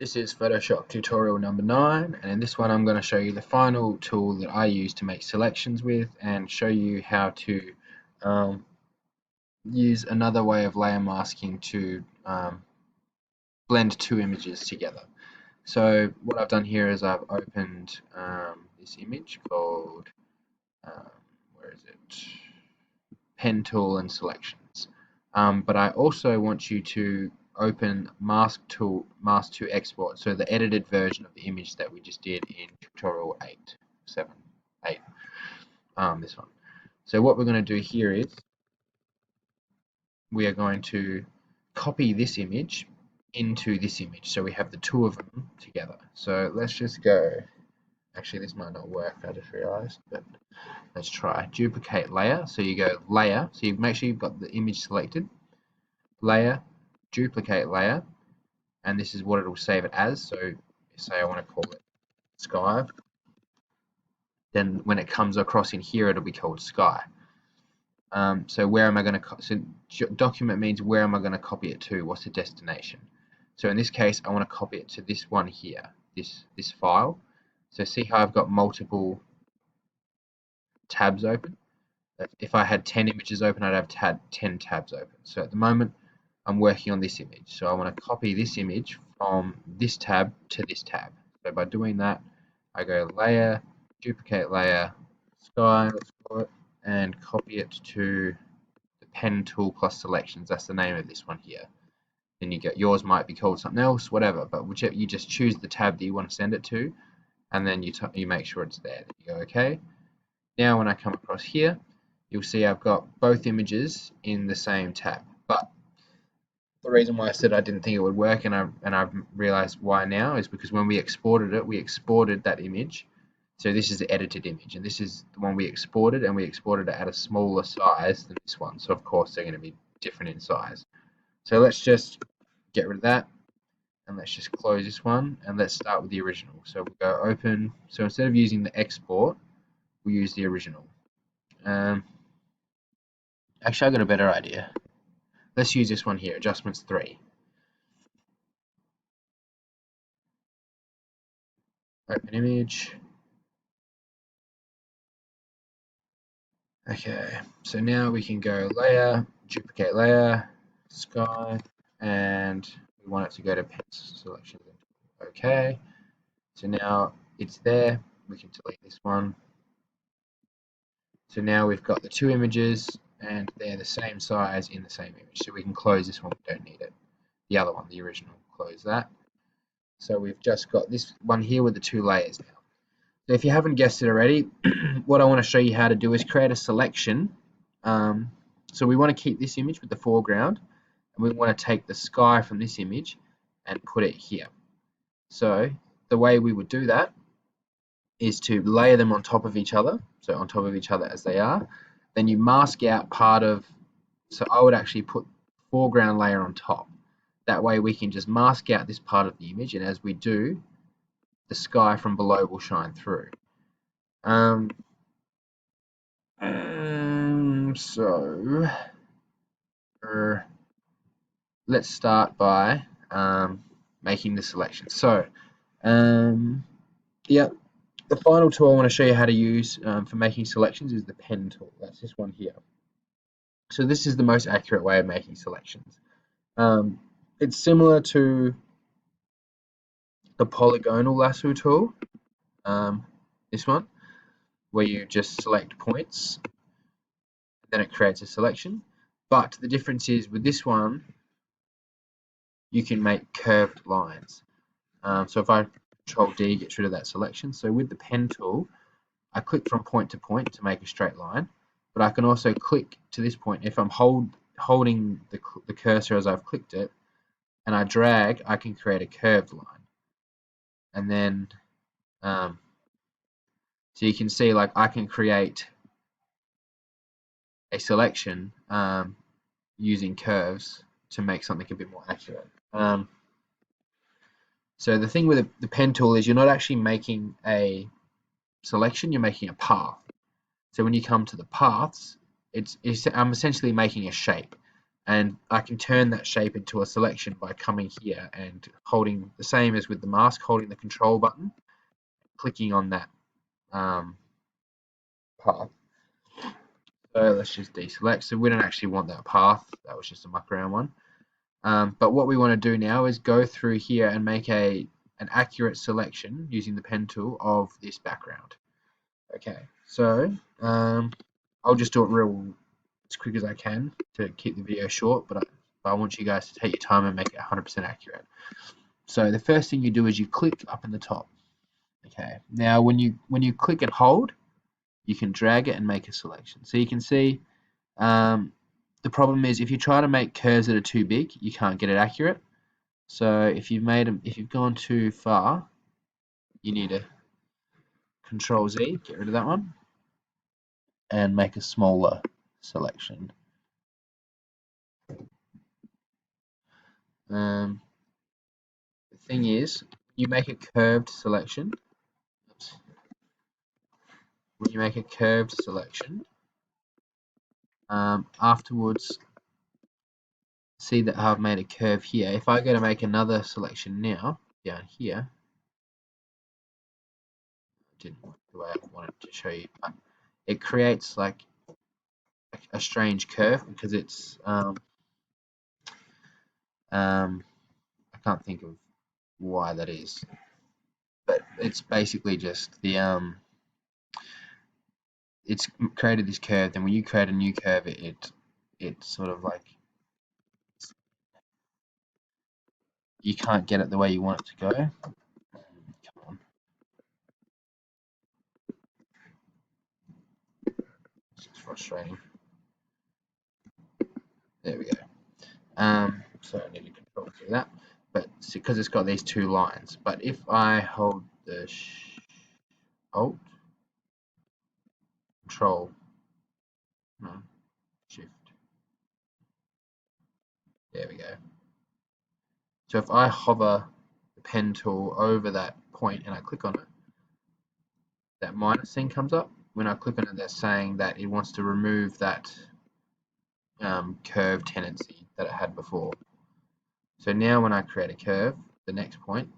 This is Photoshop tutorial number 9, and in this one I'm going to show you the final tool that I use to make selections with and show you how to use another way of layer masking to blend two images together. So what I've done here is I've opened this image called, where is it, Pen Tool and Selections, but I also want you to open mask to export, so the edited version of the image that we just did in tutorial 8, this one. So what we're going to do here is we are going to copy this image into this image, so we have the two of them together. So let's just go, actually this might not work, I just realized, but let's try duplicate layer. So you go layer, so you make sure you've got the image selected, layer, duplicate layer, and this is what it will save it as. So say I want to call it sky, then when it comes across in here it'll be called sky. So where am I going to, so document means where am I going to copy it to, what's the destination. So in this case I want to copy it to this one here, this file. So see how I've got multiple tabs open? If I had 10 images open, I'd have had 10 tabs open. So at the moment I'm working on this image, so I want to copy this image from this tab to this tab. So by doing that, I go layer, duplicate layer, sky, let's call it, and copy it to the pen tool plus selections. That's the name of this one here. Then you get, yours might be called something else, whatever, but whichever, you just choose the tab that you want to send it to, and then you make sure it's there. Then you go OK. Now when I come across here, you'll see I've got both images in the same tab. But the reason why I said I didn't think it would work, and I've realized why now, is because when we exported it, we exported that image. So this is the edited image, and this is the one we exported, and we exported it at a smaller size than this one. So of course they're going to be different in size. So let's just get rid of that, and let's just close this one, and let's start with the original. So we'll go open. So instead of using the export, we'll use the original. Actually, I got a better idea. Let's use this one here, adjustments 3. Open image. Okay, so now we can go layer, duplicate layer, sky, and we want it to go to pencil selection. Okay, so now it's there. We can delete this one. So now we've got the two images and they're the same size in the same image. So we can close this one, we don't need it. The other one, the original, close that. So we've just got this one here with the two layers now. So if you haven't guessed it already, what I want to show you how to do is create a selection. So we want to keep this image with the foreground, and we want to take the sky from this image and put it here. So the way we would do that is to layer them on top of each other, so on top of each other as they are. Then you mask out part of, so I would actually put foreground layer on top. That way we can just mask out this part of the image, and as we do, the sky from below will shine through. So let's start by making the selection. So yeah, the final tool I want to show you how to use for making selections is the pen tool. That's this one here. So this is the most accurate way of making selections. It's similar to the polygonal lasso tool, this one, where you just select points, then it creates a selection. But the difference is with this one, you can make curved lines. So if I Control D, gets rid of that selection. So with the pen tool, I click from point to point to make a straight line, but I can also click to this point. If I'm holding the cursor as I've clicked it, and I drag, I can create a curved line. And then, so you can see, like, I can create a selection using curves to make something a bit more accurate. So the thing with the pen tool is you're not actually making a selection, you're making a path. So when you come to the paths, I'm essentially making a shape. and I can turn that shape into a selection by coming here and holding the same as with the mask, holding the control button, clicking on that path. So let's just deselect. So we don't actually want that path. That was just a muck around one. But what we want to do now is go through here and make an accurate selection using the pen tool of this background. Okay, so I'll just do it real as quick as I can to keep the video short, but I want you guys to take your time and make it 100% accurate. So the first thing you do is you click up in the top. Okay, now when you click and hold, you can drag it and make a selection. So you can see the problem is if you try to make curves that are too big, you can't get it accurate. So if you've gone too far, you need to Control Z, get rid of that one, and make a smaller selection. The thing is, you make a curved selection. Oops. When you make a curved selection, afterwards, see that I've made a curve here. If I go to make another selection now, down here, didn't work the way I wanted to show you, but it creates like a strange curve because it's I can't think of why that is, but it's basically just the it's created this curve. Then when you create a new curve, it sort of like you can't get it the way you want it to go. Come on, it's frustrating. There we go. So I need to control through that, but it's because it's got these two lines. But if I hold the Alt, Control, no, Shift, there we go. So if I hover the pen tool over that point and I click on it, that minus thing comes up. When I click on it, that's saying that it wants to remove that curve tendency that it had before. So now when I create a curve, the next point,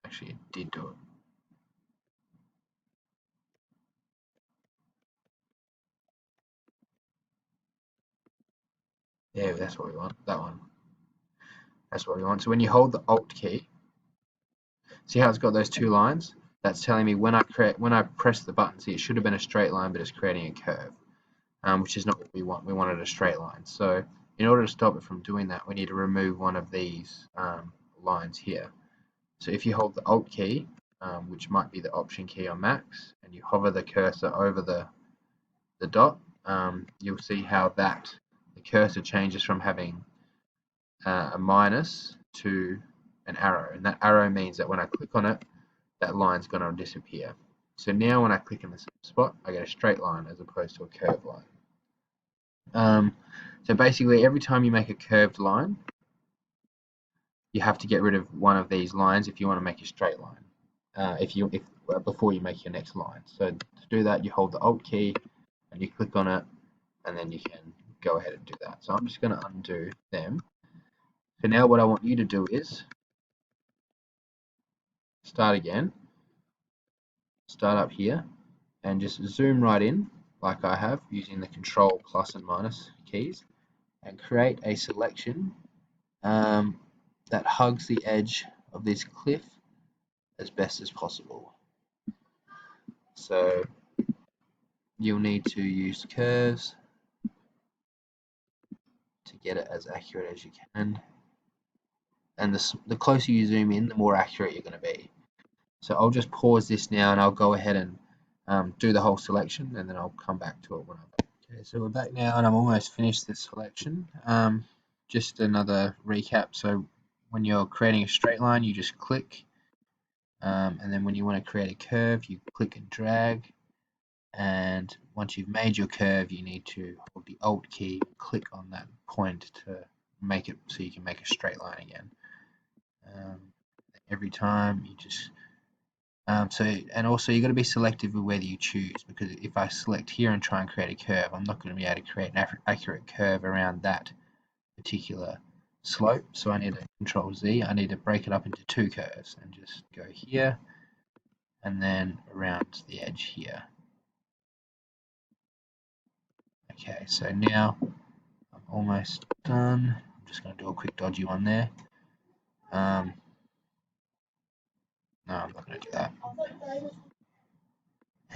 actually it did do it. Yeah, that's what we want, that one. That's what we want. So when you hold the Alt key, see how it's got those two lines? That's telling me when I press the button, see it should have been a straight line, but it's creating a curve, which is not what we want. We wanted a straight line. So in order to stop it from doing that, we need to remove one of these lines here. So if you hold the Alt key, which might be the Option key on Macs, and you hover the cursor over the dot, you'll see how the cursor changes from having a minus to an arrow, and that arrow means that when I click on it, that line's going to disappear. So now when I click in the same spot, I get a straight line as opposed to a curved line. So basically, every time you make a curved line, you have to get rid of one of these lines if you want to make a straight line. Before you make your next line. So to do that, you hold the Alt key and you click on it, and then you can go ahead and do that. So I'm just going to undo them. So now what I want you to do is start again, start up here, and just zoom right in like I have using the Control plus and minus keys, and create a selection that hugs the edge of this cliff as best as possible. So you'll need to use curves to get it as accurate as you can, and the closer you zoom in, the more accurate you're going to be. So I'll just pause this now and I'll go ahead and do the whole selection, and then I'll come back to it when I'm back. Okay, so we're back now and I'm almost finished this selection. Just another recap. So when you're creating a straight line, you just click, and then when you want to create a curve, you click and drag, and once you've made your curve, you need to hold the Alt key, click on that point to make it so you can make a straight line again. Every time you just And also you've got to be selective with whether you choose, because if I select here and try and create a curve, I'm not going to be able to create an accurate curve around that particular slope. So I need to Control Z. I need to break it up into two curves and just go here and then around the edge here. Okay, so now I'm almost done. I'm just going to do a quick dodgy one there. No, I'm not going to do that.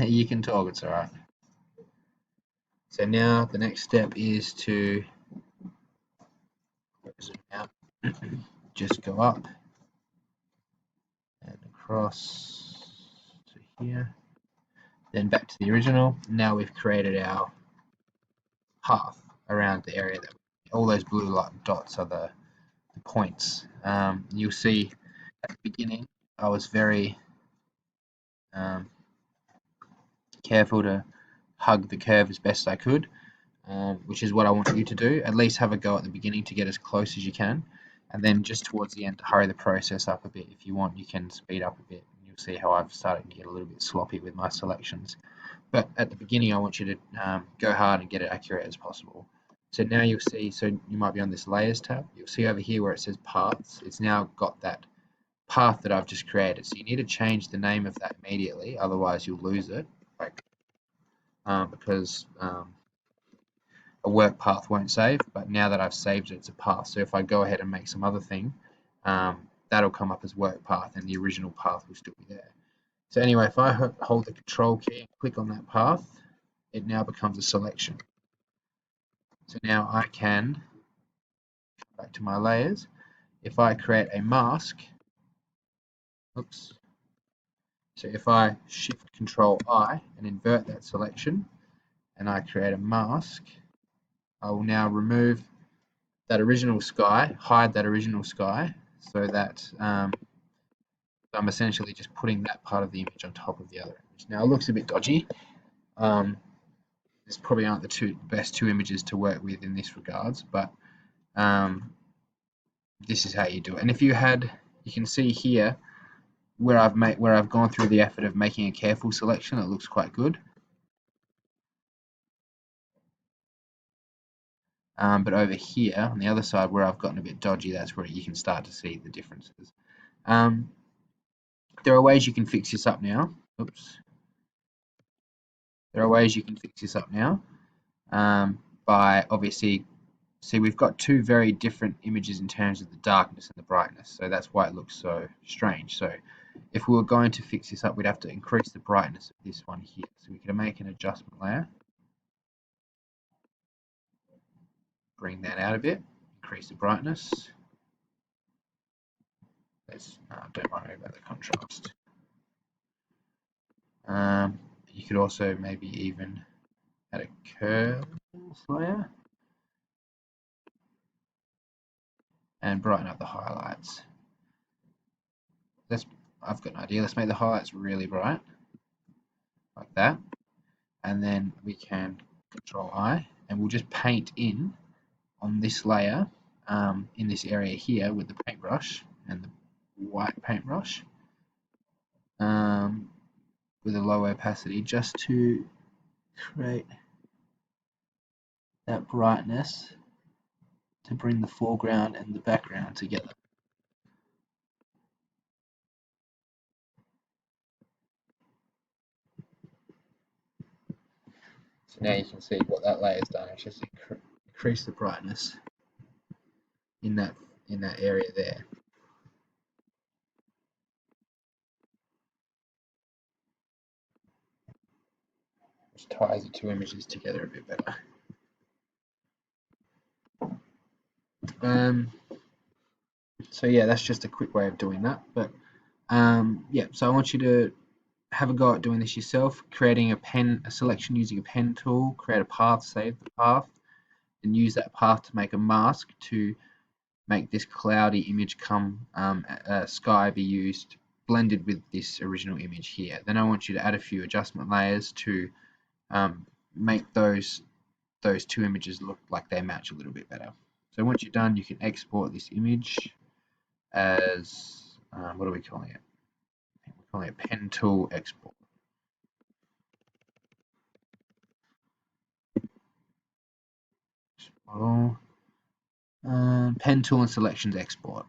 You can talk, it's alright. So now the next step is to zoom out, just go up and across to here, then back to the original. Now we've created our path around the area that all those blue light dots are the points. You'll see at the beginning I was very careful to hug the curve as best I could, which is what I want you to do. At least have a go at the beginning to get as close as you can, and then just towards the end to hurry the process up a bit. If you want, you can speed up a bit. You'll see how I've started to get a little bit sloppy with my selections. But at the beginning I want you to go hard and get it accurate as possible. So now you'll see, so you might be on this layers tab, you'll see over here where it says paths, it's now got that path that I've just created. So you need to change the name of that immediately, otherwise you'll lose it, because a work path won't save, but now that I've saved it, it's a path. So if I go ahead and make some other thing, that'll come up as work path and the original path will still be there. So anyway, if I hold the Control key and click on that path, it now becomes a selection. So now I can come back to my layers. If I create a mask, oops. So if I Shift Control I and invert that selection, and I create a mask, I will now remove that original sky, hide that original sky, so that I'm essentially just putting that part of the image on top of the other image. Now it looks a bit dodgy. This probably aren't the best two images to work with in this regards, but this is how you do it. And if you can see here where I've gone through the effort of making a careful selection, it looks quite good. But over here on the other side where I've gotten a bit dodgy, that's where you can start to see the differences. There are ways you can fix this up now. Oops. There are ways you can fix this up now by obviously, see we've got two very different images in terms of the darkness and the brightness, so that's why it looks so strange. So if we were going to fix this up, we'd have to increase the brightness of this one here. So we can make an adjustment layer, bring that out a bit, increase the brightness. Don't worry about the contrast. You could also maybe even add a curve layer and brighten up the highlights. I've got an idea. Let's make the highlights really bright, like that, and then we can Control I, and we'll just paint in on this layer, in this area here with the paintbrush and the white paintbrush, with a low opacity, just to create that brightness to bring the foreground and the background together. So now you can see what that layer's done. It's just increased the brightness in that area there. Which ties the two images together a bit better. So yeah, that's just a quick way of doing that. But yeah, so I want you to have a go at doing this yourself, creating a selection using a pen tool, create a path, save the path, and use that path to make a mask to make this cloudy image sky be used, blended with this original image here. Then I want you to add a few adjustment layers to make those two images look like they match a little bit better. So once you're done, you can export this image as, what are we calling it? calling it pen tool export. Model. Pen tool and selections export.